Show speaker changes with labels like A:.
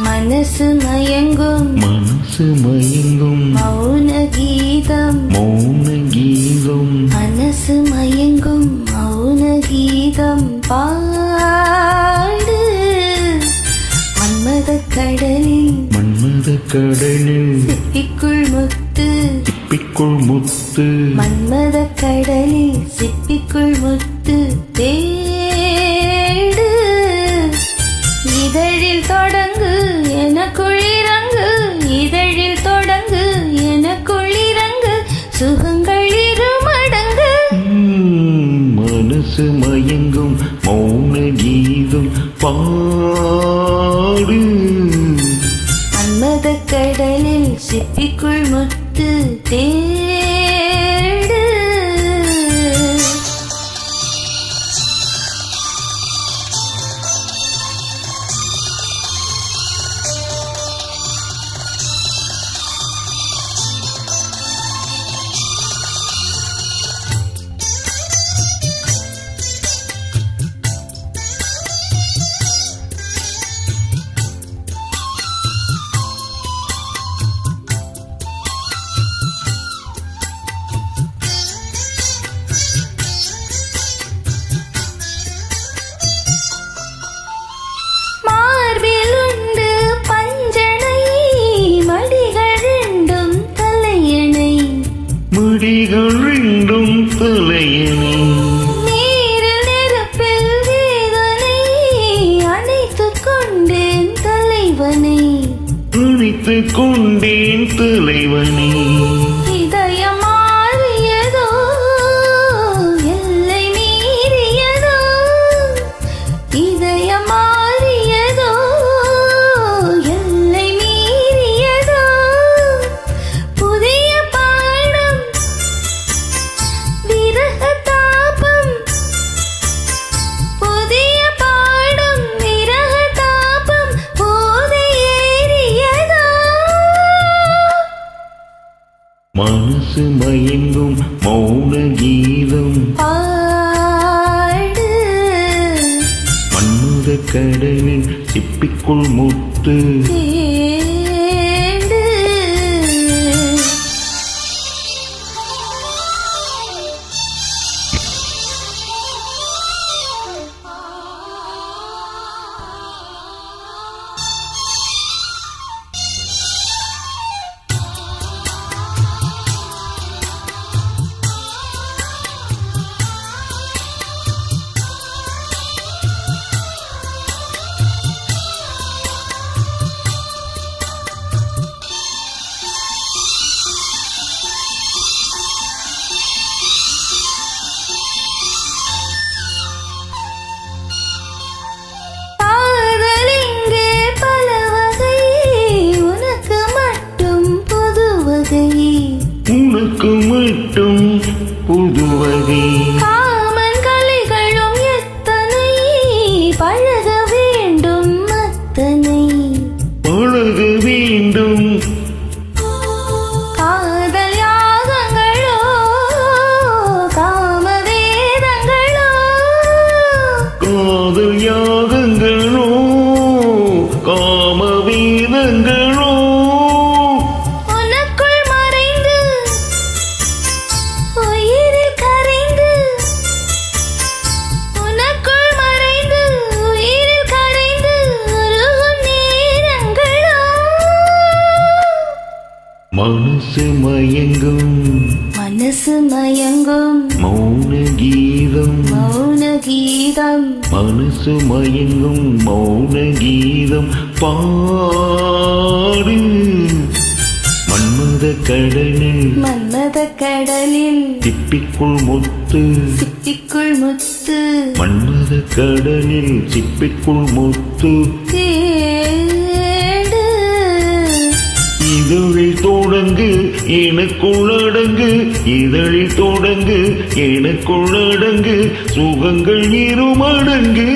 A: மனசு மயங்கும் மௌன கீதம் மனசு மயங்கும் மௌன கீதம் பாடு மன்மத கடலில் சிப்பிக்குள் முத்து மன்மத கடலில் சிப்பிக்குள் முத்து தேடு இதழில் தொடங்கு எனக்குள்ளிறங்கு இதழில் தொடங்கு எனக்குள்ளிறங்கு சுகங்கள் இருமடங்கு
B: மனசு மயங்கும் மௌன கீதம் பாடு
A: மன்மத கடலில் சிப்பிக்குள் முத்து தேடு
B: முடிகள் ரெண்டும் தலையணை
A: நீரில் நெருப்பில் வேதனை அணைத்துக் கொண்டேன் தலைவனை இதயம் மாறியதோ எல்லை மீறியதோ இதயம் மாறியதோ எல்லை மீறியதோ புதிய பாடம் விரக தாபம் புதிய பாடம் விரக தாபம் போதை ஏறியதோ
B: மனசு மயங்கும் மௌன கீதம்
A: பாடு
B: மன்மத கடலில் சிப்பிக்குள் முத்து
A: தேடு
B: உனக்கு மட்டும் புதுவகை
A: காமன் கலைகளும் எத்தனை பழக வேண்டும் அத்தனை
B: பழக வேண்டும்
A: காதல் யாகங்களோ காமவேதங்களோ
B: காதல் யாகங்களோ காமவேதங்களோ மனசு மயங்கும் மௌன கீதம் மனசு மயங்கும் மௌன கீதம் பாடு மன்மத கடலில் சிப்பிக்குள் முத்து மன்மத கடலில் சிப்பிக்குள் முத்து
A: தேடு
B: இதழில் தொடங்கு எனக்குள்ளடங்கு இதழில் தொடங்கு எனக்குள்ளடங்கு சுகங்கள் இருமடங்கு